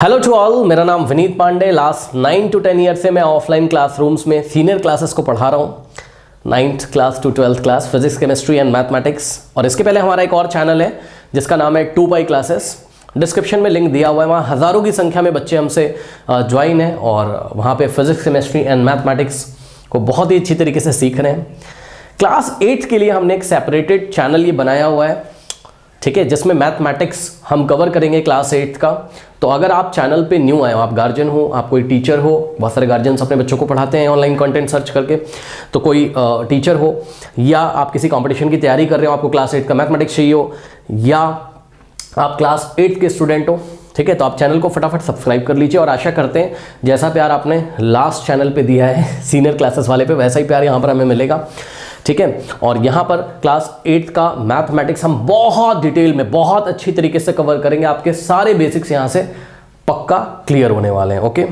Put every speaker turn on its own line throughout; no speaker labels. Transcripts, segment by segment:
Hello to all, मेरा नाम Vineet Pandey. Last 9 to 10 year से मैं ऑफलाइन क्लासरूम्स में सीनियर क्लासेस को पढ़ा रहा हूँ, 9th class to 12th class, physics, chemistry and mathematics. और इसके पहले हमारा एक और चैनल है जिसका नाम है 2 क्लासेस। डिस्क्रिप्शन में लिंक दिया हुआ है, वहाँ हज़ारों की संख्या में बच्चे हमसे ज्वाइन हैं और वहाँ पे फिजिक्स, केमिस्ट्री एंड मैथमेटिक्स को बहुत ही अच्छी तरीके से सीख रहे हैं। क्लास 8 के लिए हमने एक सेपरेटेड चैनल ये बनाया हुआ है, ठीक है, जिसमें मैथमेटिक्स हम कवर करेंगे क्लास 8 का। तो अगर आप चैनल पे न्यू आए हो, आप गार्जियन हो, आप कोई टीचर हो, बहुत सारे गार्जियंस अपने बच्चों को पढ़ाते हैं ऑनलाइन कंटेंट सर्च करके, तो कोई टीचर हो या आप किसी कंपटीशन की तैयारी कर रहे हो, आपको क्लास 8 का मैथमेटिक्स चाहिए हो, या आप क्लास 8 के स्टूडेंट हो, ठीक है, तो आप चैनल को फटाफट सब्सक्राइब कर लीजिए। और आशा करते हैं जैसा प्यार आपने लास्ट चैनल पे दिया है सीनियर क्लासेस वाले पे, वैसा ही प्यार यहाँ पर हमें मिलेगा, ठीक है। और यहाँ पर क्लास 8 का मैथमेटिक्स हम बहुत डिटेल में, बहुत अच्छी तरीके से कवर करेंगे। आपके सारे बेसिक्स यहाँ से पक्का क्लियर होने वाले हैं, ओके।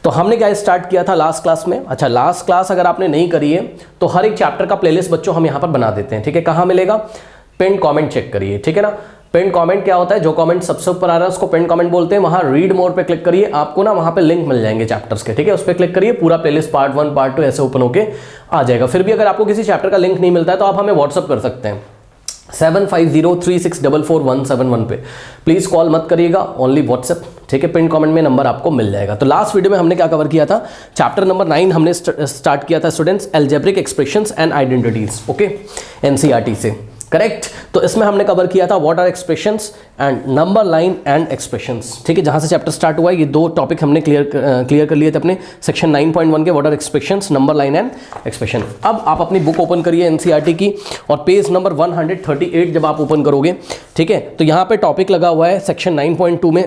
तो हमने क्या स्टार्ट किया था लास्ट क्लास में? अच्छा, लास्ट क्लास अगर आपने नहीं करी है तो हर एक चैप्टर का प्लेलिस्ट बच्चों हम यहाँ पर बना देते हैं, ठीक है। कहाँ मिलेगा? पिन कमेंट चेक करिए, ठीक है ना। पिन कमेंट क्या होता है? जो कमेंट सबसे ऊपर आ रहा है उसको पिन कमेंट बोलते हैं। वहां रीड मोर पे क्लिक करिए, आपको ना वहां पे लिंक मिल जाएंगे चैप्टर्स के, ठीक है। उस पर क्लिक करिए, पूरा प्लेलिस्ट पार्ट 1 पार्ट 2 ऐसे ओपन होके आ जाएगा। फिर भी अगर आपको किसी चैप्टर का लिंक नहीं मिलता है तो आप हमें व्हाट्सअप कर सकते हैं 7503644171 पे। प्लीज कॉल मत करिएगा, ओनली व्हाट्सएप, ठीक है। पिन कमेंट में नंबर आपको मिल जाएगा। तो लास्ट वीडियो में हमने क्या कवर किया था? चैप्टर नंबर 9 हमने स्टार्ट किया था students, algebraic expressions and identities, okay, NCERT से, करेक्ट। तो इसमें हमने कवर किया था what are expressions and number line and expressions, ठीक है। जहां से चैप्टर स्टार्ट हुआ है ये दो टॉपिक हमने क्लियर कर लिए थे अपने सेक्शन 9.1 के, what are expressions, number line and expression. अब आप अपनी बुक ओपन करिए एनसीईआरटी की, और पेज नंबर 138 जब आप ओपन करोगे, ठीक है, तो यहाँ पे टॉपिक लगा हुआ है सेक्शन 9.2 में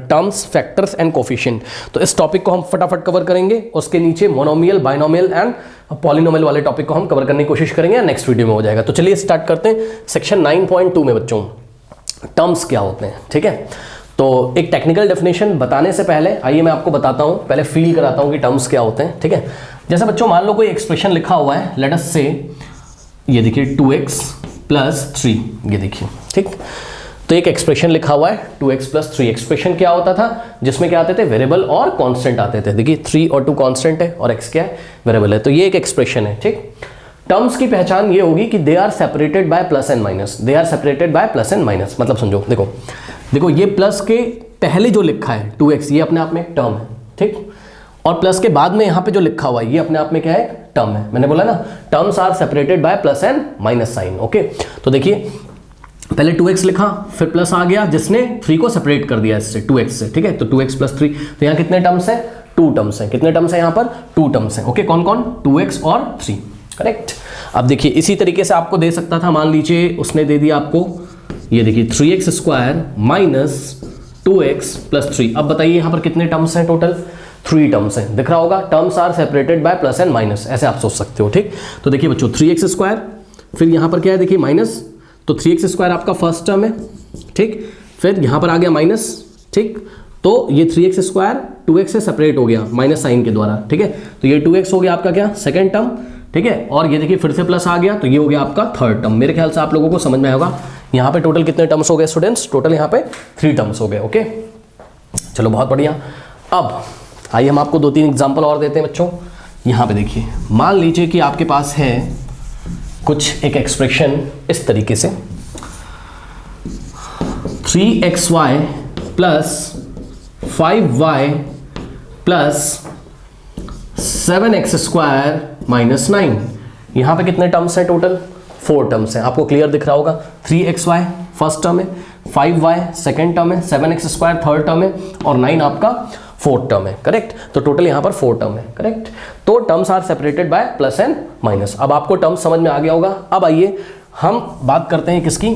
टर्म्स, फैक्टर्स एंड कोफिशिएंट। तो इस टॉपिक को हम फटाफट कवर करेंगे। उसके नीचे मोनोमियल, बाइनोमियल एंड पॉलिनोमियल वाले टॉपिक को हम कवर करने की कोशिश करेंगे, नेक्स्ट वीडियो में हो जाएगा। तो चलिए स्टार्ट करते हैं। सेक्शन 9.2 में बच्चों टर्म्स क्या होते हैं, ठीक है। तो एक टेक्निकल डेफिनेशन बताने से पहले आइए मैं आपको बताता हूं, पहले फील कराता हूं कि टर्म्स क्या होते हैं, ठीक है। जैसे बच्चों मान लो कोई एक्सप्रेशन लिखा हुआ है, लेट अस से, ये देखिए 2x + 3, ये देखिए, ठीक। तो एक एक्सप्रेशन लिखा हुआ है 2x + 3। एक्सप्रेशन क्या होता था? जिसमें क्या आते थे? वेरिएबल और कांस्टेंट आते थे। देखिए 3 और 2 कांस्टेंट है और x क्या है? वेरिएबल है। तो ये एक एक्सप्रेशन है, ठीक। टर्म्स की पहचान ये होगी कि they are separated by plus and minus. They are separated by plus and minus मतलब समझो, देखो ये प्लस के पहले जो लिखा है 2x, ये अपने आप में एक टर्म है, ठीक। और प्लस के बाद में यहाँ पे जो लिखा हुआ है ये अपने आप में क्या है? टर्म है। मैंने बोला ना, terms are separated by plus and minus sign, okay. तो देखिए पहले 2x लिखा, फिर प्लस आ गया जिसने 3 को सेपरेट कर दिया इससे, 2x से, ठीक है। तो 2x + 3, तो यहाँ कितने टर्म्स हैं? 2 टर्म्स हैं। कितने टर्म्स हैं यहाँ पर? 2 टर्म्स हैं, ओके। कौन कौन? 2x और 3, करेक्ट। अब देखिए इसी तरीके से आपको दे सकता था, मान लीजिए उसने दे दिया आपको, ये देखिए 3x² - 2x + 3। अब बताइए यहाँ पर कितने टर्म्स हैं? टोटल 3 टर्म्स हैं। दिख रहा होगा, terms are separated by plus and minus, ऐसे आप सोच सकते हो, ठीक। तो देखिए बच्चों 3x², फिर यहाँ पर क्या है? देखिए माइनस, तो 3x² आपका फर्स्ट टर्म है, ठीक। फिर यहाँ पर आ गया माइनस, ठीक। तो ये 3x² 2x से सेपरेट हो गया माइनस साइन के द्वारा, ठीक है। तो ये 2x हो गया आपका क्या? सेकंड टर्म, ठीक है। और ये देखिए फिर से प्लस आ गया, तो ये हो गया आपका थर्ड टर्म। मेरे ख्याल से आप लोगों को समझ में आएगा। यहाँ पे टोटल कितने टर्म्स हो गए स्टूडेंट्स? टोटल यहाँ पे 3 टर्म्स हो गए, ओके। चलो बहुत बढ़िया। अब आइए हम आपको 2-3 एग्जाम्पल और देते हैं बच्चों। यहाँ पे देखिए, मान लीजिए कि आपके पास है कुछ एक एक्सप्रेशन इस तरीके से, 3xy + 5y + 7x² - 9। यहाँ पे कितने टर्म्स हैं? टोटल 4 टर्म्स हैं। आपको क्लियर दिख रहा होगा, 3xy फर्स्ट टर्म है, 5y सेकेंड टर्म है, 7x² थर्ड टर्म है और 9 आपका फोर्थ टर्म है, करेक्ट। तो टोटल यहाँ पर 4 टर्म है, करेक्ट। तो terms are separated by plus and minus. अब आपको टर्म्स समझ में आ गया होगा। अब आइए हम बात करते हैं किसकी?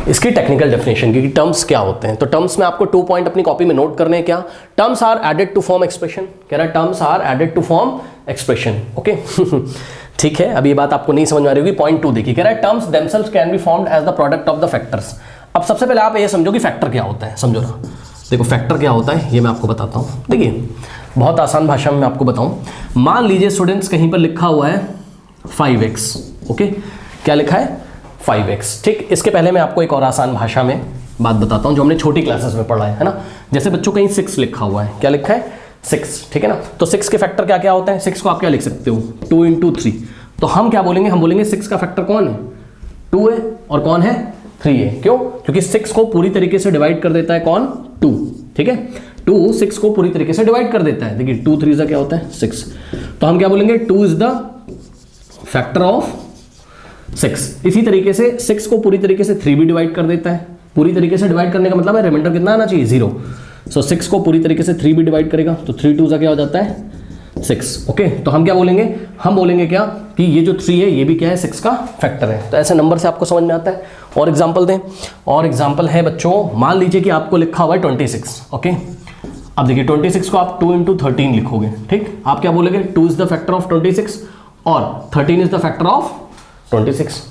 इसकी टेक्निकल डेफिनेशन की, टर्म्स क्या होते हैं। तो टर्म्स में आपको 2 पॉइंट अपनी कॉपी में नोट करने हैं। क्या? Terms are added to form expression. कह रहा है terms are added to form expression, okay. ठीक है, अब ये बात आपको नहीं समझ में आ रही होगी। पॉइंट 2 देखिए, कह रहा है terms themselves can be formed as the product of the factors. अब सबसे पहले आप ये समझो कि फैक्टर क्या होता है, समझो ना। देखो फैक्टर क्या होता है ये मैं आपको बताता हूँ। देखिए बहुत आसान भाषा में मैं आपको बताऊँ। मान लीजिए स्टूडेंट्स कहीं पर लिखा हुआ है 5x, ओके। क्या लिखा है? 5x, ठीक। इसके पहले मैं आपको एक और आसान भाषा में बात बताता हूँ जो हमने छोटी क्लासेस में पढ़ा है ना। जैसे बच्चों कहीं 6 लिखा हुआ है, क्या लिखा है 6, ठीक है ना। तो 6 के फैक्टर क्या क्या होते हैं, 6 को आप क्या लिख सकते हो 2 × 3। तो हम क्या बोलेंगे, हम बोलेंगे 6 का फैक्टर कौन है 2 है और कौन है 3 है। क्यों, क्योंकि 6 को पूरी तरीके से डिवाइड कर देता है कौन 2, ठीक है। 2 6 को पूरी तरीके से डिवाइड कर देता है। देखिए 2 3 क्या होता है 6, तो हम क्या बोलेंगे 2 इज द फैक्टर ऑफ 6। इसी तरीके से 6 को पूरी तरीके से 3 भी डिवाइड कर देता है। पूरी तरीके से डिवाइड करने का मतलब है रिमाइंडर कितना आना चाहिए 0। सो 6 को पूरी तरीके से 3 भी डिवाइड करेगा तो 3 2 क्या हो जाता है 6। ओके, तो हम क्या बोलेंगे, हम बोलेंगे क्या कि ये जो 3 है ये भी क्या है 6 का फैक्टर है। तो ऐसे नंबर से आपको समझ में आता है। और एग्जांपल दें, और एग्जांपल है बच्चों, मान लीजिए कि आपको लिखा हुआ है 26। ओके, अब देखिए 26 को आप 2 × 13 लिखोगे, ठीक। आप क्या बोलेंगे 2 इज द फैक्टर ऑफ 26 और 13 इज द फैक्टर ऑफ 26।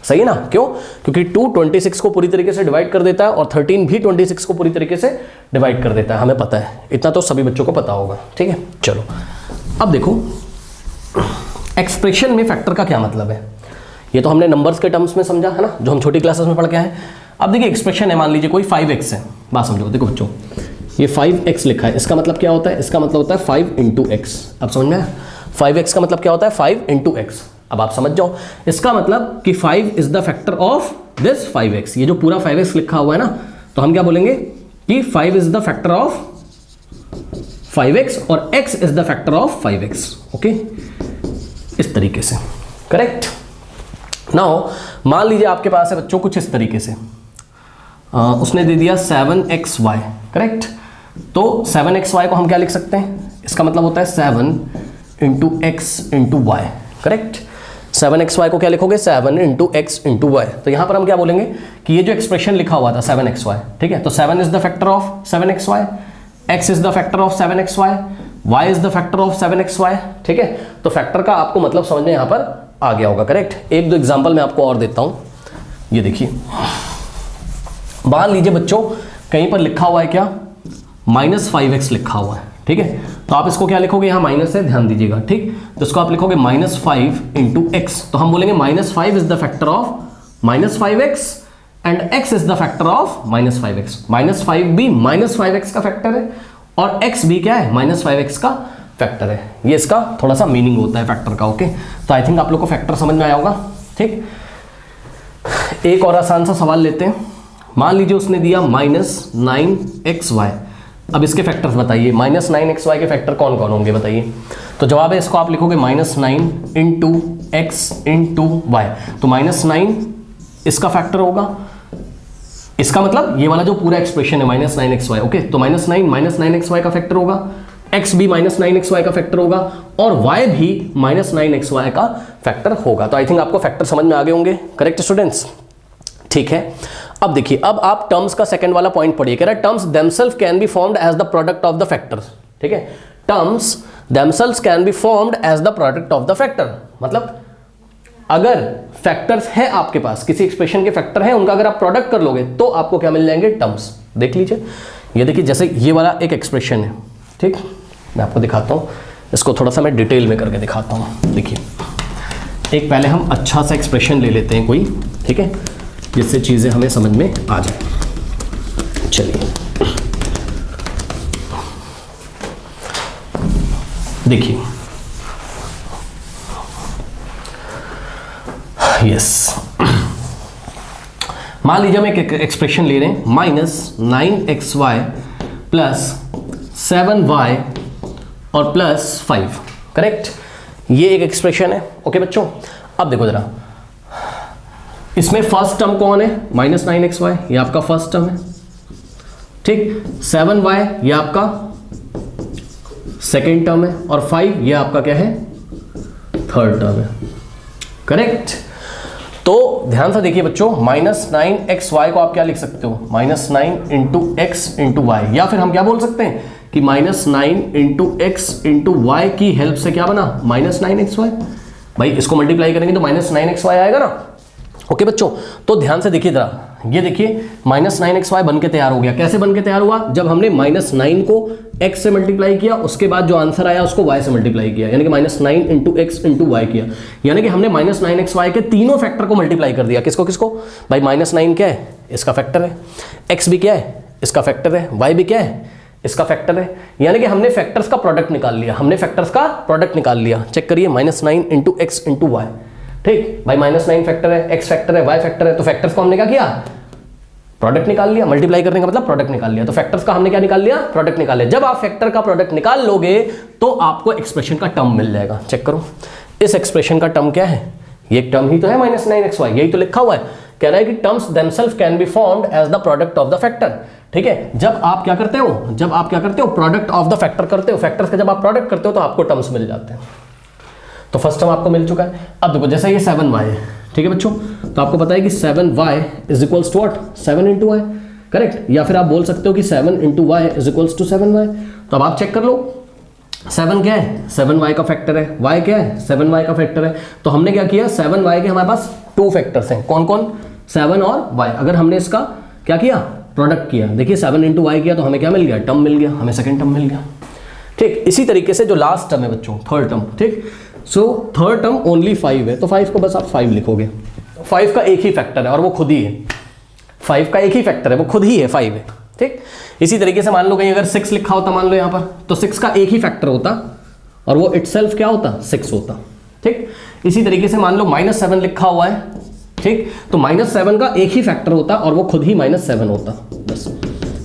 सही है ना, क्यों, क्योंकि 2 26 को पूरी तरीके से डिवाइड कर देता है और 13 भी 26 को पूरी तरीके से डिवाइड कर देता है। हमें पता है, इतना तो सभी बच्चों को पता होगा, ठीक है। चलो अब देखो एक्सप्रेशन में फैक्टर का क्या मतलब है। ये तो हमने नंबर्स के टर्म्स में समझा है ना, जो हम छोटी क्लासेस में पढ़ के आए। अब देखिए एक्सप्रेशन है, मान लीजिए कोई 5x है। बात समझो, देखो बच्चों ये 5x लिखा है, इसका मतलब क्या होता है, इसका मतलब होता है 5 × x। अब समझ में आया, 5x का मतलब क्या होता है 5 × x। अब आप समझ जाओ, इसका मतलब कि 5 is the factor of this 5x। ये जो पूरा 5x लिखा हुआ है ना, तो हम क्या बोलेंगे कि 5 is the factor of 5x और x is the factor of 5x। Okay, इस तरीके से, करेक्ट। नाउ मान लीजिए आपके पास है बच्चों कुछ इस तरीके से, उसने दे दिया 7xy, करेक्ट। तो 7xy को हम क्या लिख सकते हैं, इसका मतलब होता है 7 × x × y, करेक्ट। 7xy को क्या लिखोगे 7 × x × y। तो यहां पर हम क्या बोलेंगे कि ये जो एक्सप्रेशन लिखा हुआ था 7xy, ठीक है, तो 7 is the factor of 7xy, x is the factor of 7xy, y is the factor of 7xy, ठीक है। तो फैक्टर का आपको मतलब समझ में यहां पर आ गया होगा, करेक्ट। एक दो एग्जांपल मैं आपको और देता हूं। ये देखिए, मान लीजिए बच्चों कहीं पर लिखा हुआ है क्या -5x लिखा हुआ है, ठीक है। तो आप इसको क्या लिखोगे, यहाँ माइनस है, ध्यान दीजिएगा, ठीक। तो इसको आप लिखोगे -5 × x। तो हम बोलेंगे -5 is the factor of -5x and x is the factor of -5x। -5 भी -5x का फैक्टर है और x भी क्या है -5x का फैक्टर है। ये इसका थोड़ा सा मीनिंग होता है फैक्टर का। ओके, तो आई थिंक आप लोग को फैक्टर समझ में आया होगा, ठीक। एक और आसान सा सवाल लेते हैं। मान लीजिए उसने दिया -9xy। अब इसके फैक्टर्स बताइए, -9xy के फैक्टर कौन कौन होंगे बताइए। तो जवाब है इसको आप लिखोगे -9 × x × y। तो -9 इसका फैक्टर होगा, इसका मतलब ये वाला जो पूरा एक्सप्रेशन है -9xy। ओके, तो -9 का फैक्टर होगा, x भी -9xy का फैक्टर होगा और y भी -9xy का फैक्टर होगा। तो आई थिंक आपको फैक्टर समझ में आ गए होंगे, करेक्ट स्टूडेंट्स, ठीक है। अब देखिए, अब आप टर्म्स का सेकंड वाला पॉइंट पढ़िए, कह रहा है terms themself can be formed as the product of the factors, ठीक है। Terms themself can be formed as the product of the factor. मतलब अगर फैक्टर्स है आपके पास, किसी एक्सप्रेशन के फैक्टर है, उनका अगर आप प्रोडक्ट कर लोगे तो आपको क्या मिल जाएंगे टर्म्स। देख लीजिए, ये देखिए जैसे ये वाला एक एक्सप्रेशन है, ठीक। मैं आपको दिखाता हूँ, इसको थोड़ा सा मैं डिटेल में करके दिखाता हूँ। देखिए, एक पहले हम अच्छा सा एक्सप्रेशन ले लेते हैं कोई, ठीक है, जिससे चीज़ें हमें समझ में आ जाए। चलिए देखिए, यस, मान लीजिए हम एक एक्सप्रेशन ले रहे हैं -9xy + 7y और +5, करेक्ट। ये एक एक्सप्रेशन है। ओके बच्चों, अब देखो जरा, इसमें फर्स्ट टर्म कौन है -9xy, ये आपका फर्स्ट टर्म है, ठीक। 7y ये आपका सेकेंड टर्म है और 5 ये आपका क्या है थर्ड टर्म है, करेक्ट। तो ध्यान से देखिए बच्चों, -9xy को आप क्या लिख सकते हो -9 × x × y, या फिर हम क्या बोल सकते हैं कि -9 × x × y की हेल्प से क्या बना -9xy। भाई इसको मल्टीप्लाई करेंगे तो -9xy आएगा ना। ओके बच्चों, तो ध्यान से देखिए जरा, ये देखिए -9xy बन के तैयार हो गया। कैसे बन के तैयार हुआ? जब हमने -9 को x से मल्टीप्लाई किया, उसके बाद जो आंसर आया उसको y से मल्टीप्लाई किया, यानी कि -9 इंटू एक्स इंटू वाई किया, यानी कि हमने -9xy के तीनों फैक्टर को मल्टीप्लाई कर दिया। किसको किसको भाई? -9 क्या है? इसका फैक्टर है। x भी क्या है? इसका फैक्टर है। y भी क्या है? इसका फैक्टर है। यानी कि हमने फैक्टर्स का प्रोडक्ट निकाल लिया, हमने फैक्टर्स का प्रोडक्ट निकाल लिया। चेक करिए, -9 इंटू एक्स इंटू वाई। ठीक भाई, -9 फैक्टर है, x फैक्टर है, y फैक्टर है, तो फैक्टर्स को हमने क्या किया? प्रोडक्ट निकाल लिया। मल्टीप्लाई करने का मतलब प्रोडक्ट निकाल लिया। तो फैक्टर्स का हमने क्या निकाल लिया? प्रोडक्ट निकाल लिया। जब आप फैक्टर का प्रोडक्ट निकाल लोगे तो आपको एक्सप्रेशन का टर्म मिल जाएगा। चेक करो, इस एक्सप्रेशन का टर्म क्या है? ये टर्म ही तो है -9xy, यही तो लिखा हुआ है। कह रहा है कि terms themself can be formed as the product of the factor. ठीक है, जब आप क्या करते हो? जब आप क्या करते हो? प्रोडक्ट ऑफ द फैक्टर करते हो। फैक्टर्स का जब आप प्रोडक्ट करते हो तो आपको टर्म्स मिल जाते हैं। तो फर्स्ट टर्म आपको मिल चुका है। अब देखो, जैसे ये 7y है, ठीक है बच्चों, तो आपको पता है कि 7y is equals to what? 7 into y, correct. या फिर आप बोल सकते हो कि 7 into y is equals to 7y। तो अब आप चेक कर लो, 7 क्या है? 7y का फैक्टर है। y क्या है? 7y का फैक्टर है। तो हमने क्या किया? 7y के हमारे पास 2 फैक्टर्स हैं। कौन कौन? 7 और y। अगर हमने इसका क्या किया? प्रोडक्ट किया। देखिए 7 इंटू वाई किया तो हमें क्या मिल गया? टर्म मिल गया, हमें सेकंड टर्म मिल गया। ठीक, इसी तरीके से जो लास्ट टर्म है बच्चों, थर्ड टर्म, ठीक, सो थर्ड टर्म ओनली 5 है, तो 5 को बस आप 5 लिखोगे। 5 का एक ही फैक्टर है और वो खुद ही है। 5 का एक ही फैक्टर है, वो खुद ही है, 5 है। ठीक, इसी तरीके से मान लो कहीं अगर 6 लिखा होता, मान लो यहाँ पर, तो 6 का एक ही फैक्टर होता और वो इटसेल्फ क्या होता? 6 होता। ठीक, इसी तरीके से मान लो -7 लिखा हुआ है, ठीक, तो -7 का एक ही फैक्टर होता और वो खुद ही -7 होता। बस,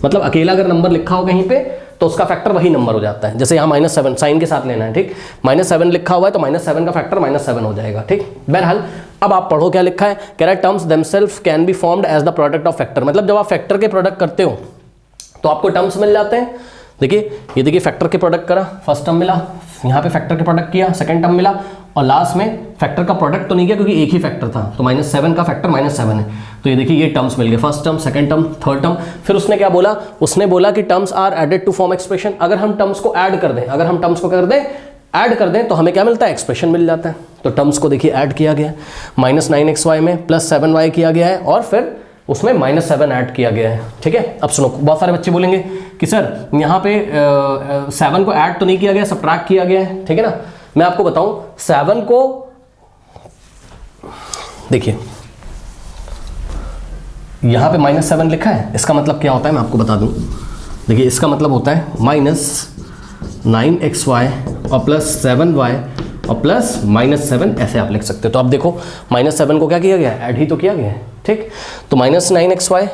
मतलब अकेला अगर नंबर लिखा हो कहीं पे तो उसका फैक्टर वही नंबर हो जाता है। जैसे यहाँ -7 साइन के साथ लेना है, ठीक, -7 लिखा हुआ है तो -7 का फैक्टर -7 हो जाएगा। ठीक, बहरहाल अब आप पढ़ो क्या लिखा है। कह रहा है terms themself can be formed as the product of factor. मतलब जब आप फैक्टर के प्रोडक्ट करते हो तो आपको टर्म्स मिल जाते हैं। देखिए, ये देखिए फैक्टर के प्रोडक्ट करा, फर्स्ट टर्म मिला, यहाँ पे फैक्टर के प्रोडक्ट किया, सेकंड टर्म मिला, और लास्ट में फैक्टर का प्रोडक्ट तो नहीं किया क्योंकि एक ही फैक्टर था, तो -7 का फैक्टर -7 है। तो ये देखिए ये टर्म्स मिल गए, first term, second term, third term. फिर उसने क्या बोला? उसने बोला कि terms are added to form expression. अगर हम टर्म्स को ऐड कर दें, अगर हम टर्म्स को कर दें, ऐड कर दें, तो हमें क्या मिलता है? एक्सप्रेशन मिल जाता है। तो टर्म्स को देखिए ऐड किया गया, -9xy में +7y किया गया है और फिर उसमें -7 ऐड किया गया है। ठीक है, अब सुनो, बहुत सारे बच्चे बोलेंगे कि सर यहाँ पे 7 को ऐड तो नहीं किया गया, सब्ट्रैक्ट किया गया है। ठीक है ना, मैं आपको बताऊं, 7 को देखिए यहाँ पे -7 लिखा है, इसका मतलब क्या होता है मैं आपको बता दूं। देखिए इसका मतलब होता है -9xy और +7y और +7, ऐसे आप लिख सकते हो। तो आप देखो -7 को क्या किया गया? ऐड ही तो किया गया है। ठीक, तो -9xy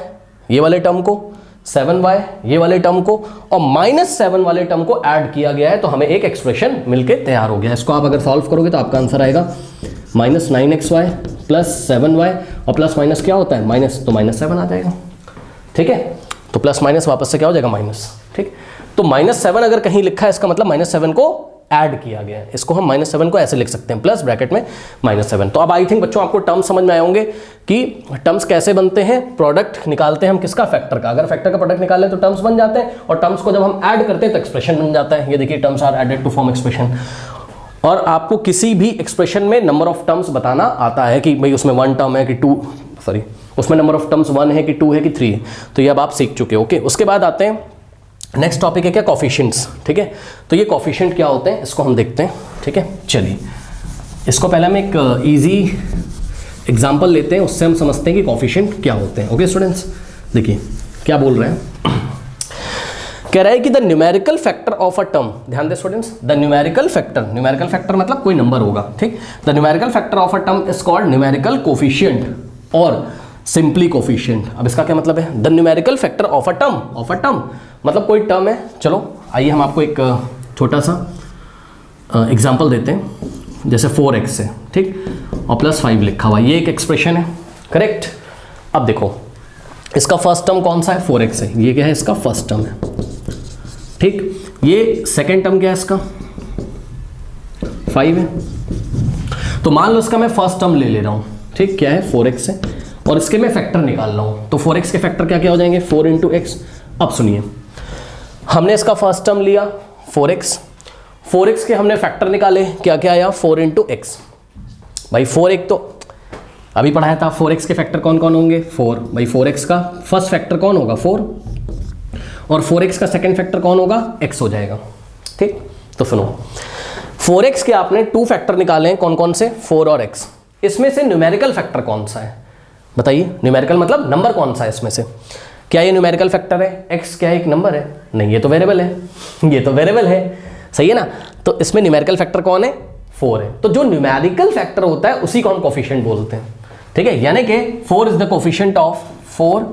ये वाले टर्म को, 7y ये वाले टर्म को और -7 वाले टर्म को ऐड किया गया है, तो हमें एक एक्सप्रेशन मिलके तैयार हो गया। इसको आप अगर सॉल्व करोगे तो आपका आंसर आएगा -9xy +7y और प्लस माइनस क्या होता है? माइनस, तो -7 आ जाएगा। ठीक है, तो प्लस माइनस वापस से क्या हो जाएगा? माइनस। ठीक, तो -7 अगर कहीं लिखा है इसका मतलब -7 को ऐड किया गया है। इसको हम -7 को ऐसे लिख सकते हैं, प्लस ब्रैकेट में -7। तो अब आई थिंक बच्चों आपको टर्म्स समझ में आए होंगे कि टर्म्स कैसे बनते हैं। प्रोडक्ट निकालते हैं हम किसका? फैक्टर का। अगर फैक्टर का प्रोडक्ट निकालें तो टर्म्स बन जाते हैं, और टर्म्स को जब हम ऐड करते हैं तो एक्सप्रेशन बन जाता है। ये देखिए terms are added to form expression. और आपको किसी भी एक्सप्रेशन में नंबर ऑफ टर्म्स बताना आता है कि भाई उसमें 1 टर्म है कि 2, सॉरी उसमें नंबर ऑफ टर्म्स 1 है कि 2 है कि 3 है। तो ये अब आप सीख चुके हो। ओके, उसके बाद आते हैं नेक्स्ट टॉपिक है क्या? कॉफिशिएंट्स। ठीक है, तो ये कॉफिशिएंट क्या होते हैं इसको हम देखते हैं। ठीक है, चलिए इसको पहले हम एक इजी एग्जांपल लेते हैं, उससे हम समझते हैं कि कॉफिशिएंट क्या होते हैं। ओके स्टूडेंट्स, देखिए क्या बोल रहे हैं। कह रहा है कि the numerical factor of a term, ध्यान दे स्टूडेंट्स, द न्यूमेरिकल फैक्टर मतलब कोई नंबर होगा। ठीक, the numerical factor of a term is called numerical coefficient और सिंपली कोफिशिएंट। अब इसका क्या मतलब है? The numerical factor of a term मतलब कोई टर्म है। चलो आइए हम आपको एक छोटा सा एग्जांपल देते हैं। जैसे 4x है, ठीक, और +5 लिखा हुआ, ये एक एक्सप्रेशन है, करेक्ट। अब देखो इसका फर्स्ट टर्म कौन सा है? 4x है, ये क्या है? इसका फर्स्ट टर्म है। ठीक, ये सेकेंड टर्म क्या है? इसका 5 है। तो मान लो इसका मैं फर्स्ट टर्म ले रहा हूँ, ठीक, क्या है? 4x है, और इसके मैं फैक्टर निकाल रहा हूँ। तो 4x के फैक्टर क्या क्या हो जाएंगे? 4 × x। अब सुनिए, हमने इसका फर्स्ट टर्म लिया 4x के हमने फैक्टर निकाले, क्या क्या आया? 4 × x। भाई 4 एक तो अभी पढ़ाया था 4x के फैक्टर कौन कौन होंगे, 4। भाई 4x का फर्स्ट फैक्टर कौन होगा, 4, और 4x का सेकंड फैक्टर कौन होगा, x हो जाएगा। ठीक, तो सुनो 4x के आपने 2 फैक्टर निकाले हैं, कौन कौन से, 4 और x। इसमें से न्यूमेरिकल फैक्टर कौन सा है बताइए, न्यूमेरिकल मतलब नंबर कौन सा है इसमें से, क्या ये न्यूमेरिकल फैक्टर है, x क्या एक नंबर है, नहीं ये तो वेरिएबल है, ये तो वेरिएबल है, सही है ना। तो इसमें न्यूमेरिकल फैक्टर कौन है, 4 है। तो जो न्यूमेरिकल फैक्टर होता है उसी को हम कोफिशिएंट बोलते हैं। ठीक है, यानी कि 4 is the coefficient of 4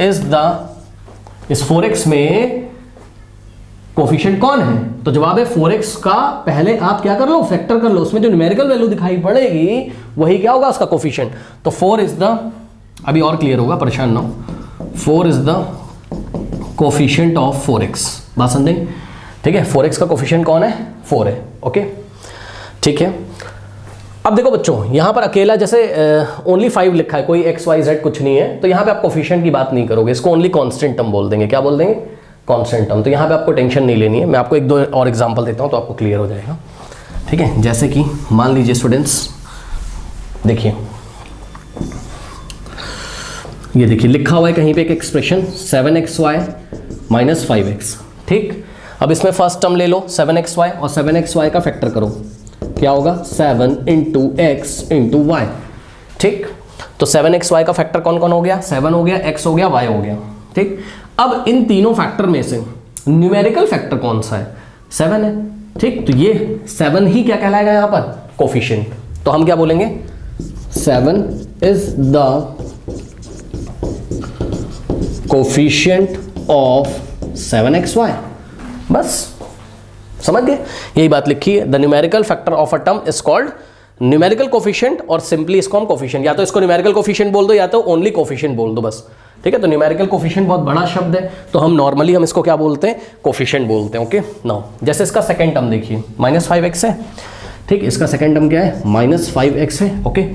is the, इस 4x में कोफिशिएंट कौन है, तो जवाब है 4x का पहले आप क्या कर लो, फैक्टर कर लो, उसमें जो न्यूमेरिकल वैल्यू दिखाई पड़ेगी वही क्या होगा उसका कोफिशिएंट। तो 4 इज द, अभी और क्लियर होगा, परेशान ना हो, 4 is the coefficient of 4x, बात समझे। ठीक है, 4x का कोफिशिएंट कौन है, 4 है। ओके, ठीक है। अब देखो बच्चों, यहाँ पर अकेला जैसे ओनली 5 लिखा है, कोई x y z कुछ नहीं है, तो यहाँ पे आप कोफिशिएंट की बात नहीं करोगे, इसको ओनली कांस्टेंट टर्म बोल देंगे। क्या बोल देंगे, कांस्टेंट टर्म। तो यहाँ पे आपको टेंशन नहीं लेनी है, मैं आपको 1-2 और एग्जांपल देता हूँ तो आपको क्लियर हो जाएगा। ठीक है, जैसे कि मान लीजिए स्टूडेंट्स, देखिए ये देखिए लिखा हुआ है कहीं पे एक एक्सप्रेशन 7xy माइनस 5x। ठीक, अब इसमें फर्स्ट टर्म ले लो 7xy और 7xy का फैक्टर करो, क्या होगा 7 इंटू एक्स इंटू वाई। ठीक, तो 7xy का फैक्टर कौन कौन हो गया, 7 हो गया, x हो गया, y हो गया। ठीक, अब इन तीनों फैक्टर में से न्यूमेरिकल फैक्टर कौन सा है, 7 है। ठीक, तो ये 7 ही क्या कहलाएगा यहाँ पर, कोफिशिएंट। तो हम क्या बोलेंगे, 7 is the coefficient of 7xy। बस समझ गए, यही बात लिखी है, the numerical factor of a term is called numerical coefficient, और सिंपली इसको हम कोफिशिएंट, या तो इसको न्यूमेरिकल कोफिशिएंट बोल दो या तो ओनली कोफिशिएंट बोल दो बस। ठीक है, तो न्यूमेरिकल कोफिशिएंट बहुत बड़ा शब्द है, तो हम नॉर्मली हम इसको क्या बोलते हैं, कोफिशिएंट बोलते हैं। ओके, नाउ जैसे इसका सेकंड टर्म देखिए -5x है। ठीक, इसका सेकंड टर्म क्या है, -5x है। ओके,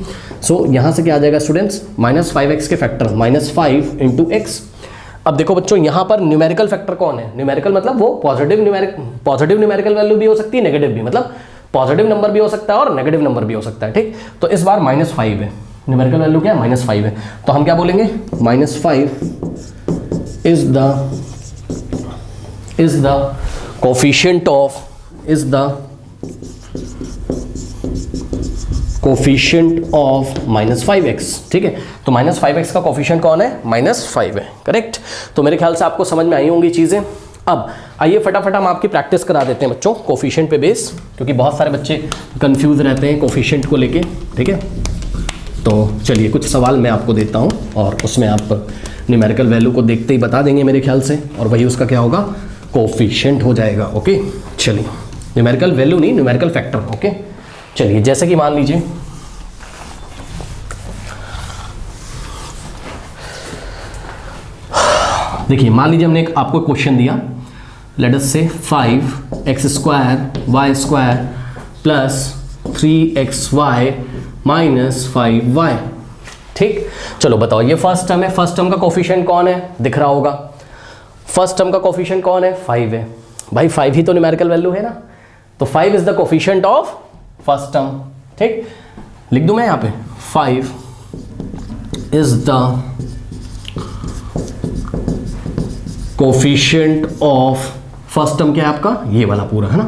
सो यहाँ से क्या आ जाएगा स्टूडेंट्स, -5x के फैक्टर -5 इंटू एक्स। अब देखो बच्चों, यहाँ पर न्यूमेरिकल फैक्टर कौन है, न्यूमेरिकल मतलब वो पॉजिटिव न्यूमेरिकल वैल्यू भी हो सकती है, नेगेटिव भी, मतलब पॉजिटिव नंबर भी हो सकता है और नेगेटिव नंबर भी हो सकता है। ठीक, तो इस बार -5 है, न्यूमेरिकल वैल्यू क्या है, -5 है, तो हम क्या बोलेंगे, -5 is the coefficient of, is the coefficient of -5x। ठीक है, तो -5x का कोफिशिएंट कौन है, -5 है, करेक्ट। तो मेरे ख्याल से आपको समझ में आई होंगी चीज़ें। अब आइए फटाफट हम आपकी प्रैक्टिस करा देते हैं बच्चों कोफिशिएंट पे बेस, क्योंकि बहुत सारे बच्चे कंफ्यूज रहते हैं कोफिशिएंट को लेके। ठीक है, तो चलिए कुछ सवाल मैं आपको देता हूँ और उसमें आप न्यूमेरिकल वैल्यू को देखते ही बता देंगे मेरे ख्याल से, और वही उसका क्या होगा, कोफिशिएंट हो जाएगा। ओके, चलिए न्यूमेरिकल वैल्यू नहीं, न्यूमेरिकल फैक्टर। ओके, चलिए जैसे कि मान लीजिए देखिए, मान लीजिए हमने एक आपको क्वेश्चन दिया, लेट अस से 5x² y² plus 3xy minus 5y। ठीक, चलो बताओ, ये फर्स्ट टर्म है, फर्स्ट टर्म का कोफिशिएंट कौन है, दिख रहा होगा, फर्स्ट टर्म का कोफिशिएंट कौन है, 5 है। भाई 5 ही तो न्यूमेरिकल वैल्यू है ना, तो 5 is the coefficient of first term. ठीक, लिख दूं मैं यहाँ पे, 5 is the coefficient of first term क्या है आपका, ये वाला पूरा है ना,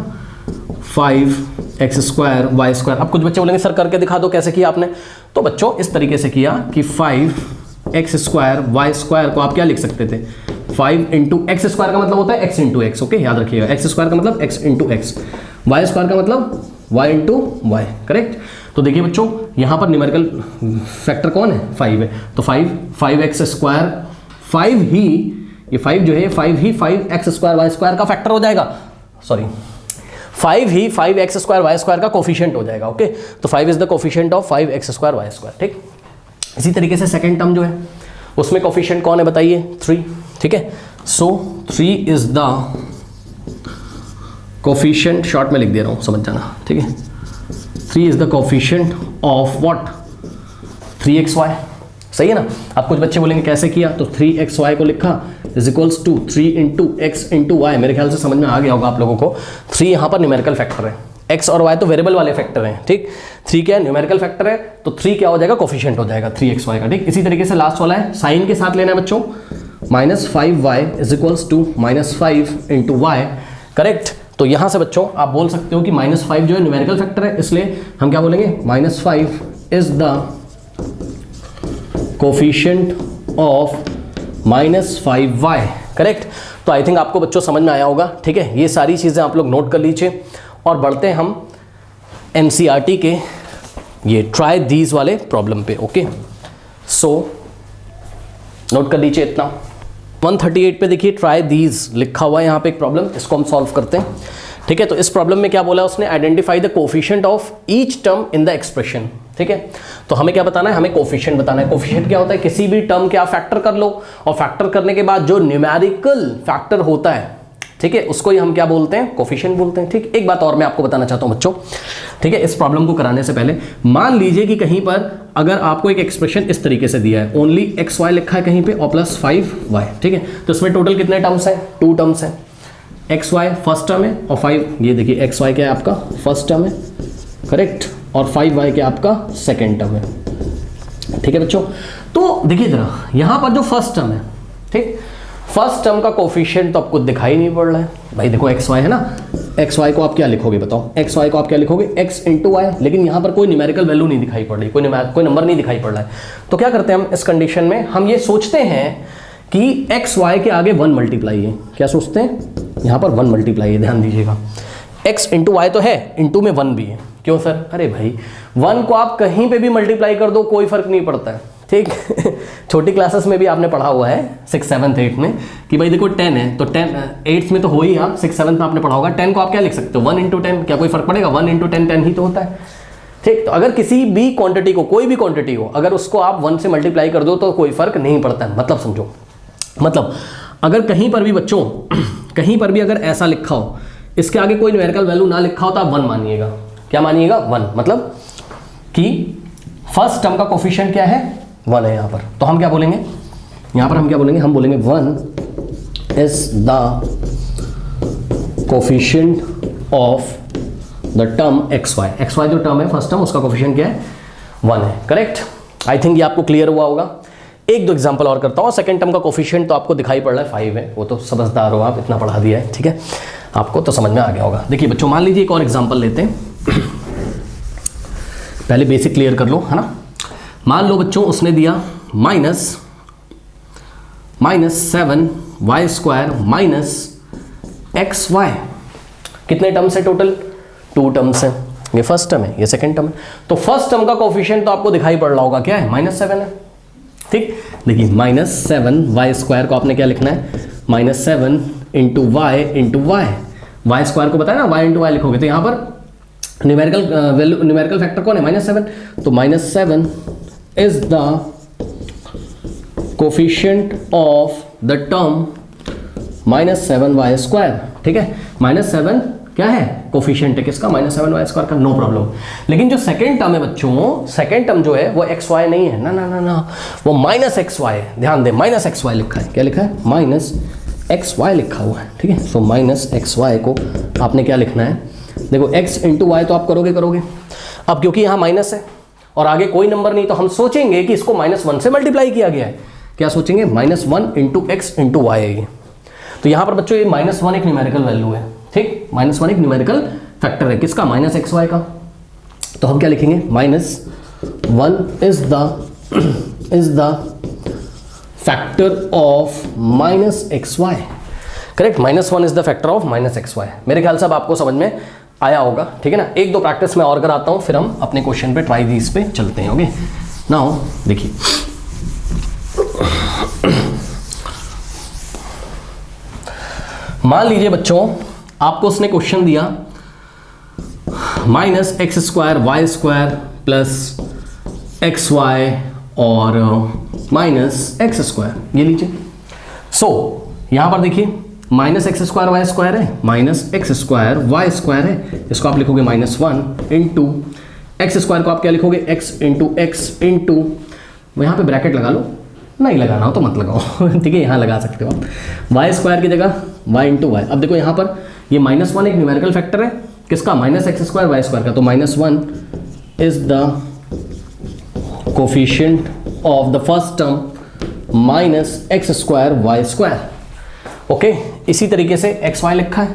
5x² y²। अब कुछ बच्चे बोलेंगे सर करके दिखा दो कैसे किया आपने, तो बच्चों इस तरीके से किया कि 5x² y² को आप क्या लिख सकते थे, 5 इंटू x² का मतलब होता है x इंटू एक्स। ओके, याद रखिएगा, x² का मतलब x इंटू एक्स, y² का मतलब y इंटू वाई, करेक्ट। तो देखिए बच्चों, यहाँ पर न्यूमेरिकल फैक्टर कौन है, 5 है, तो 5x², 5 ही, ये 5 जो है 5 ही 5x² y² का फैक्टर हो जाएगा, सॉरी 5 ही 5x² y² का कोफिशिएंट हो जाएगा। ओके, तो 5 is the coefficient of 5x² y²। ठीक, इसी तरीके से सेकंड टर्म जो है उसमें कोफिशिएंट कौन है बताइए, 3। ठीक है, सो 3 इज द कोफिशिएंट, शॉर्ट में लिख दे रहा हूँ समझ जाना। ठीक है, 3 is the coefficient of what, 3xy। सही है ना। अब कुछ बच्चे बोलेंगे कैसे किया, तो 3xy को लिखा is equals to 3 into x into y. मेरे ख्याल से समझ में आ गया होगा आप लोगों को। 3 यहाँ पर न्यूमेरिकल फैक्टर है, एक्स और वाई तो वेरिएबल वाले फैक्टर हैं, ठीक। 3 क्या है, न्यूमेरिकल फैक्टर है, तो 3 क्या हो जाएगा, कोफिशिएंट हो जाएगा 3xy का, ठीक। इसी तरीके से लास्ट वाला है साइन के साथ लेना है बच्चों, -5y is equals to -5 into y, correct. तो यहां से बच्चों आप बोल सकते हो कि -5 जो है न्यूमेरिकल फैक्टर है, इसलिए हम क्या बोलेंगे, -5 is the coefficient of -5y, correct. तो आई थिंक आपको बच्चों समझ में आया होगा, ठीक है। ये सारी चीज़ें आप लोग नोट कर लीजिए और बढ़ते हैं हम एनसीईआरटी के ये ट्राई दीज वाले प्रॉब्लम पे, ओके। सो नोट कर लीजिए इतना। 138 पे देखिए ट्राई दीज लिखा हुआ है यहाँ पे एक प्रॉब्लम, इसको हम सॉल्व करते हैं, ठीक है। तो इस प्रॉब्लम में क्या बोला उसने, identify the coefficient of each term in the expression, ठीक है। तो हमें क्या बताना है, हमें कोफिशिएंट बताना है। कोफिशिएंट क्या होता है, किसी भी टर्म के आप फैक्टर कर लो और फैक्टर करने के बाद जो न्यूमेरिकल फैक्टर होता है, ठीक है, उसको ही हम क्या बोलते हैं, कोफिशिएंट बोलते हैं, ठीक। एक बात और मैं आपको बताना चाहता हूं बच्चों, ठीक है। इस प्रॉब्लम को कराने से पहले मान लीजिए कि कहीं पर अगर आपको एक एक्सप्रेशन इस तरीके से दिया है, ओनली xy लिखा है कहीं पे और +5y, ठीक है। तो इसमें टोटल कितने टर्म्स हैं, 2 टर्म्स हैं, xy फर्स्ट टर्म है और 5, ये देखिए xy क्या है आपका फर्स्ट टर्म है, करेक्ट, और 5y क्या आपका सेकेंड टर्म है, ठीक है बच्चों। तो देखिए जरा यहां पर जो फर्स्ट टर्म है, ठीक, फर्स्ट टर्म का कोफिशिएंट तो आपको दिखाई नहीं पड़ रहा है भाई, देखो xy है ना, xy को आप क्या लिखोगे बताओ, xy को आप क्या लिखोगे, x इंटू वाई, लेकिन यहाँ पर कोई न्यूमेरिकल वैल्यू नहीं दिखाई पड़ रही, कोई नंबर नहीं दिखाई पड़ रहा है। तो क्या करते हैं हम इस कंडीशन में, हम ये सोचते हैं कि xy के आगे 1 मल्टीप्लाई है, क्या सोचते हैं, यहाँ पर 1 मल्टीप्लाई है, ध्यान दीजिएगा, x इंटू वाई तो है, इंटू में 1 भी है, क्यों सर, अरे भाई 1 को आप कहीं पे भी मल्टीप्लाई कर दो कोई फर्क नहीं पड़ता है, ठीक। छोटी क्लासेस में भी आपने पढ़ा हुआ है 6, 7, 8 में कि भाई देखो 10 है तो 10, 8th में तो हो ही, आप 6, 7 में आपने पढ़ा होगा, 10 को आप क्या लिख सकते हो, 1 इंटू 10, क्या कोई फर्क पड़ेगा, 1 इंटू 10 10 ही तो होता है, ठीक। तो अगर किसी भी क्वांटिटी को, कोई भी क्वांटिटी हो, अगर उसको आप 1 से मल्टीप्लाई कर दो तो कोई फर्क नहीं पड़ता है, मतलब समझो, मतलब अगर कहीं पर भी बच्चों कहीं पर भी अगर ऐसा लिखा हो, इसके आगे कोई न्यूमेरिकल वैल्यू ना लिखा हो तो आप 1 मानिएगा, क्या मानिएगा, 1, मतलब कि फर्स्ट टर्म का कोफिशिएंट क्या है, 1 है यहाँ पर। तो हम क्या बोलेंगे, यहाँ पर हम क्या बोलेंगे, हम बोलेंगे 1 is the coefficient of the term xy जो टर्म है फर्स्ट टर्म, उसका कोफिशिएंट क्या है, 1 है, करेक्ट। आई थिंक ये आपको क्लियर हुआ होगा। एक दो एग्जांपल और करता हूँ। सेकंड टर्म का कोफिशिएंट तो आपको दिखाई पड़ रहा है 5 है, वो तो समझदार हो आप, इतना पढ़ा दिया है, ठीक है, आपको तो समझ में आ गया होगा। देखिए बच्चों मान लीजिए एक और एग्जांपल लेते हैं, पहले बेसिक क्लियर कर लो, है ना। मान लो बच्चों उसने दिया -7y² -xy, कितने टर्म्स है टोटल, 2 टर्म्स है, ये फर्स्ट टर्म है, ये सेकंड टर्म है। तो फर्स्ट टर्म का कोफिशिएंट तो आपको दिखाई पड़ रहा होगा, क्या है, -7 है, ठीक। देखिए -7y² को आपने क्या लिखना है, -7 into y into y, y square को बताया ना, y इंटू वाई लिखोगे तो यहाँ पर न्यूमेरिकल फैक्टर कौन है, -7, तो -7 is the coefficient of the term -7y², ठीक है। -7 क्या है, कोफिशिएंट है किसका, -7y² का, नो प्रॉब्लम। लेकिन जो सेकंड टर्म है बच्चों, सेकंड टर्म जो है वो xy नहीं है, ना ना ना ना, वो -xy है, ध्यान दें, -xy लिखा है, क्या लिखा है, -xy लिखा हुआ है, ठीक है। सो -xy को आपने क्या लिखना है, देखो x इंटू वाई तो आप करोगे, अब क्योंकि यहाँ माइनस है और आगे कोई नंबर नहीं, तो हम सोचेंगे कि इसको -1 से मल्टीप्लाई किया गया है, क्या सोचेंगे, -1 इंटू x इंटू वाई है ये। तो यहाँ पर बच्चों ये -1 एक न्यूमेरिकल वैल्यू है, ठीक, -1 एक न्यूमेरिकल फैक्टर है किसका, -xy का। तो हम क्या लिखेंगे, -1 is the factor of -xy, correct, -1 is the factor of -xy। मेरे ख्याल से अब आपको समझ में आया होगा, ठीक है ना। एक दो प्रैक्टिस मैं और कराता हूं, फिर हम अपने क्वेश्चन पे ट्राई दीज पे चलते हैं, ओके। नाउ देखिए मान लीजिए बच्चों आपको उसने क्वेश्चन दिया -x² y² प्लस xy और -x², ये लीजिए। सो यहां पर देखिए -x² y² है, -x² y² है, इसको आप लिखोगे -1 इंटू x² को आप क्या लिखोगे, x इंटू x इंटू, यहाँ पे ब्रैकेट लगा लो, नहीं लगाना हो तो मत लगाओ, ठीक है, यहाँ लगा सकते हो आप, y² की जगह y इंटू वाई। अब देखो यहाँ पर ये -1 एक न्यूमेरिकल फैक्टर है, किसका, minus x square y square का, तो -1 is the coefficient of the first term minus x square y square. Okay, इसी तरीके से एक्स वाई लिखा है,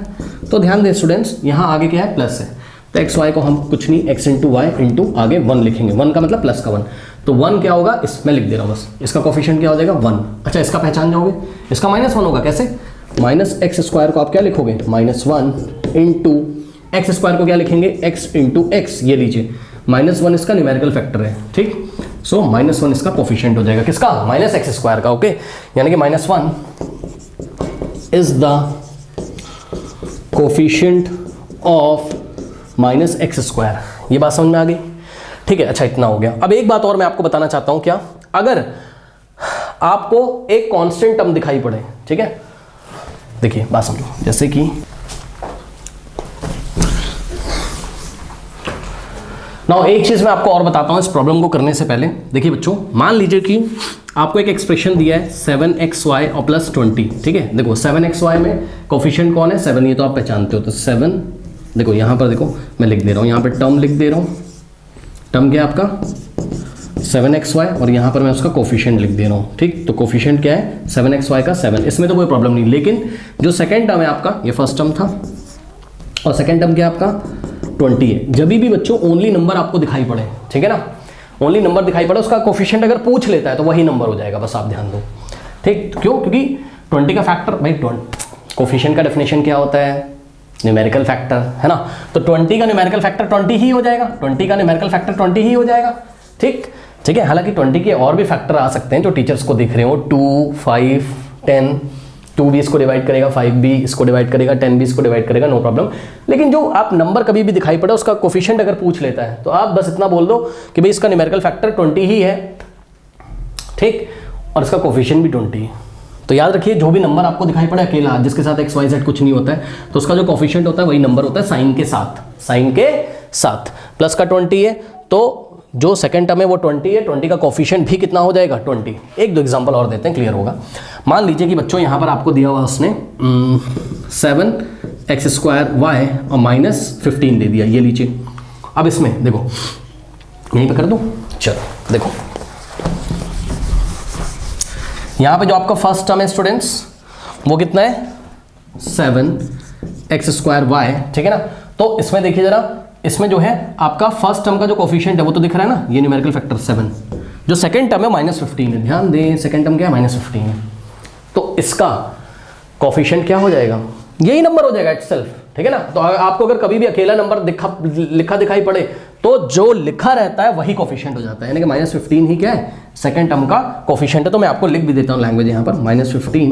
तो ध्यान दें स्टूडेंट्स, यहाँ आगे क्या है, प्लस है, तो एक्स वाई को हम कुछ नहीं एक्स इंटू वाई इंटू आगे 1 लिखेंगे, 1 का मतलब प्लस का 1, तो 1 क्या होगा, इसमें लिख दे रहा हूँ बस, इसका कोफिशिएंट क्या हो जाएगा 1। अच्छा, इसका पहचान जाओगे, इसका -1 होगा, कैसे, माइनस एक्स स्क्वायर को आप क्या लिखोगे, -1 इंटू एक्स स्क्वायर को क्या लिखेंगे, एक्स इंटू एक्स, ये लीजिए, -1 इसका न्यूमेरिकल फैक्टर है, ठीक, सो -1 इसका कोफिशिएंट हो जाएगा, किसका, माइनस एक्स स्क्वायर का। ओके, यानी कि -1 is the coefficient of minus x square. ये बात समझ में आ गई, ठीक है। अच्छा, इतना हो गया। अब एक बात और मैं आपको बताना चाहता हूं, क्या, अगर आपको एक कांस्टेंट टर्म दिखाई पड़े, ठीक है, देखिए बात समझो, जैसे कि नाउ एक चीज मैं आपको और बताता हूं इस प्रॉब्लम को करने से पहले। देखिए बच्चों, मान लीजिए कि आपको एक एक्सप्रेशन दिया है 7xy और प्लस 20, ठीक है। देखो 7xy में कोफिशिएंट कौन है, 7, ये तो आप पहचानते हो, तो 7, देखो यहाँ पर देखो मैं लिख दे रहा हूँ, यहाँ पर टर्म लिख दे रहा हूँ, टर्म क्या है आपका 7xy, और यहाँ पर मैं उसका कोफिशिएंट लिख दे रहा हूँ, ठीक। तो कोफिशिएंट क्या है 7xy का 7, इसमें तो कोई प्रॉब्लम नहीं, लेकिन जो सेकेंड टर्म है आपका, ये फर्स्ट टर्म था, और सेकेंड टर्म क्या आपका 20 है। जब भी बच्चों ओनली नंबर आपको दिखाई पड़े, ठीक है ना, ओनली नंबर दिखाई पड़े, उसका कोफिशिएंट अगर पूछ लेता है तो वही नंबर हो जाएगा, बस आप ध्यान दो, ठीक। क्यों, क्योंकि 20 का फैक्टर, भाई कोफिशिएंट का डेफिनेशन क्या होता है, न्यूमेरिकल फैक्टर, है ना, तो 20 का न्यूमेरिकल फैक्टर 20 ही हो जाएगा, 20 का न्यूमेरिकल फैक्टर 20 ही हो जाएगा, ठीक, ठीक है। हालांकि 20 के और भी फैक्टर आ सकते हैं जो टीचर्स को दिख रहे हो, 2, 5, 10, 2 भी इसको डिवाइड करेगा, 5 भी इसको डिवाइड करेगा, 10 भी इसको डिवाइड करेगा, नो प्रॉब्लम। लेकिन जो आप नंबर कभी भी दिखाई पड़े, उसका कोफिशिएंट अगर पूछ लेता है तो आप बस इतना बोल दो कि भाई इसका न्यूमेरिकल फैक्टर 20 ही है, ठीक, और इसका कोफिशिएंट भी 20 है। तो याद रखिए, जो भी नंबर आपको दिखाई पड़े अकेला, जिसके साथ एक्स वाई जेड कुछ नहीं होता है, तो उसका जो कोफिशिएंट होता है वही नंबर होता है, साइन के साथ, साइन के साथ। प्लस का 20 है, तो जो सेकंड टर्म है वो 20 है, 20 का कोफिशिएंट भी कितना हो जाएगा 20। एक दो एग्जांपल और देते हैं, क्लियर होगा। मान लीजिए कि बच्चों यहाँ पर आपको दिया हुआ उसने 7x² y और -15 दे दिया, ये लीजिए। अब इसमें देखो, यहीं पे कर दूँ, चलो देखो, यहाँ पे जो आपका फर्स्ट टर्म है स्टूडेंट्स, वो कितना है 7x² y, ठीक है ना। तो इसमें देखिए जरा, इसमें जो है आपका फर्स्ट टर्म का जो कोफिशिएंट है वो तो दिख रहा है ना, ये न्यूमेरिकल फैक्टर 7। जो सेकंड टर्म है -15 है, ध्यान दें, सेकंड टर्म क्या है -15 है, तो इसका कोफिशिएंट क्या हो जाएगा, यही नंबर हो जाएगा इटसेल्फ, ठीक है ना। तो आपको अगर कभी भी अकेला नंबर लिखा दिखाई पड़े, तो जो लिखा रहता है वही कोफिशिएंट हो जाता है, यानी कि -15 ही क्या है सेकंड टर्म का कोफिशिएंट है। तो मैं आपको लिख भी देता हूँ लैंग्वेज यहाँ पर, -15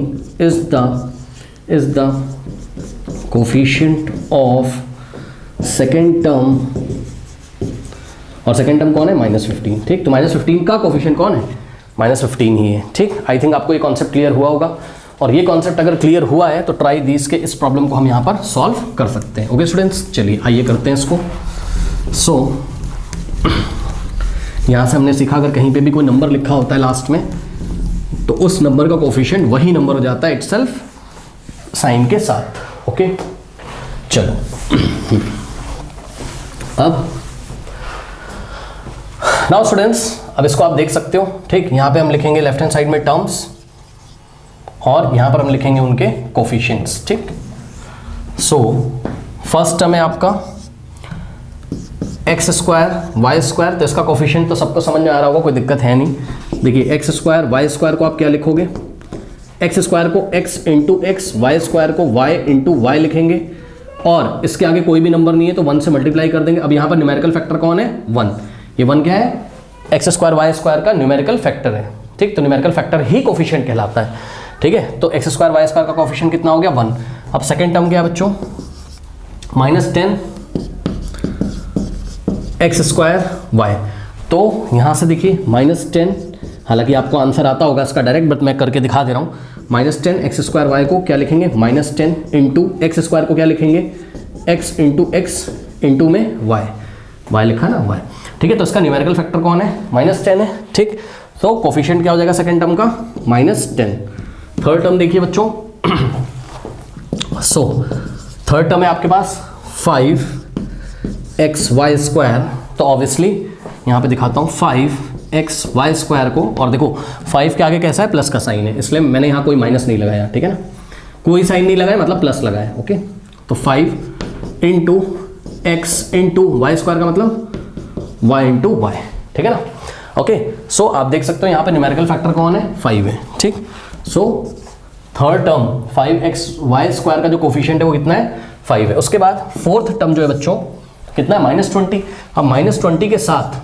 is the coefficient of second term, और सेकेंड टर्म कौन है -15, ठीक। तो -15 का कोफिशिएंट कौन है, -15 ही है, ठीक। आई थिंक आपको ये कॉन्सेप्ट क्लियर हुआ होगा, और ये कॉन्सेप्ट अगर क्लियर हुआ है तो ट्राई दीज के इस प्रॉब्लम को हम यहाँ पर सॉल्व कर सकते हैं। ओके स्टूडेंट्स, चलिए आइए करते हैं इसको। सो यहाँ से हमने सीखा, अगर कहीं पे भी कोई नंबर लिखा होता है लास्ट में, तो उस नंबर का कोफिशिएंट वही नंबर हो जाता है इटसेल्फ, साइन के साथ। ओके, चलो अब नाउ स्टूडेंट्स, अब इसको आप देख सकते हो, ठीक। यहाँ पे हम लिखेंगे लेफ्ट हैंड साइड में टर्म्स, और यहाँ पर हम लिखेंगे उनके कोफिशिएंट्स, ठीक। सो फर्स्ट टर्म है आपका x² y², तो इसका कोफिशिएंट तो सबको समझ में आ रहा होगा, कोई दिक्कत है नहीं। देखिए x² y² को आप क्या लिखोगे, x² को x इंटू x, y² को y इंटू y लिखेंगे, और इसके आगे कोई भी नंबर नहीं है तो 1 से मल्टीप्लाई कर देंगे। अब यहाँ पर न्यूमेरिकल फैक्टर कौन है 1, ये 1 क्या है x² y² का न्यूमेरिकल फैक्टर है, ठीक। तो न्यूमेरिकल फैक्टर ही कोफिशिएंट कहलाता है, ठीक है। तो x² y² का कोफिशिएंट कितना हो गया 1। अब सेकेंड टर्म क्या है बच्चों, -10 x² y, तो यहाँ से देखिए -10, हालांकि आपको आंसर आता होगा इसका डायरेक्ट, बट मैं करके दिखा दे रहा हूँ। -10 x² y को क्या लिखेंगे, -10 इंटू x² को क्या लिखेंगे, x इंटू x इंटू में y लिखा ना y, ठीक है। तो इसका न्यूमेरिकल फैक्टर कौन है -10 है, ठीक। तो कोफिशिएंट क्या हो जाएगा सेकेंड टर्म का -10। थर्ड टर्म देखिए बच्चों, सो थर्ड टर्म है आपके पास 5 एक्स वाई स्क्वायर, तो ऑब्वियसली यहाँ पे दिखाता हूँ 5xy स्क्वायर को, और देखो 5 के आगे कैसा है, प्लस का साइन है, इसलिए मैंने यहाँ कोई माइनस नहीं लगाया, ठीक है ना, कोई साइन नहीं लगाया मतलब प्लस लगाया, ओके। तो 5 into x into y square का मतलब y इंटू वाई, ठीक है ना, ओके। सो आप देख सकते हो यहाँ पे न्यूमेरिकल फैक्टर कौन है, 5 है, ठीक। So third term 5xy square का जो कोफिशिएंट है वो कितना है, 5 है। उसके बाद फोर्थ टर्म जो है बच्चों कितना है, -20। अब -20 के साथ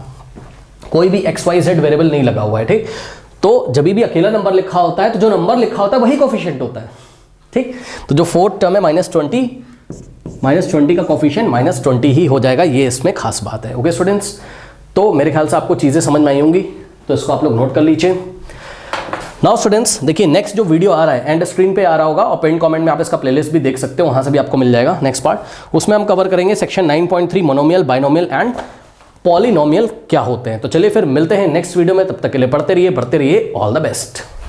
कोई भी XYZ वेरिएबल नहीं लगा हुआ है, ठीक। तो जब भी अकेला नंबर लिखा होता है तो जो नंबर लिखा होता है वही कोफिशिएंट होता है, ठीक। तो जो फोर्थ टर्म है -20 का कोफिशिएंट -20 ही हो जाएगा, ये इसमें खास बात है, ओके स्टूडेंट्स। तो मेरे ख्याल से आपको चीज़ें समझ में आई होंगी, तो इसको आप लोग नोट कर लीजिए। नाउ स्टूडेंट्स देखिए नेक्स्ट जो वीडियो आ रहा है एंड स्क्रीन पे आ रहा होगा, और पिन कमेंट में आप इसका प्लेलिस्ट भी देख सकते हो, वहाँ से भी आपको मिल जाएगा नेक्स्ट पार्ट। उसमें हम कवर करेंगे section 9.3 monomial, binomial and polynomial क्या होते हैं। तो चलिए फिर मिलते हैं नेक्स्ट वीडियो में, तब तक के लिए पढ़ते रहिए, बढ़ते रहिए, ऑल द बेस्ट।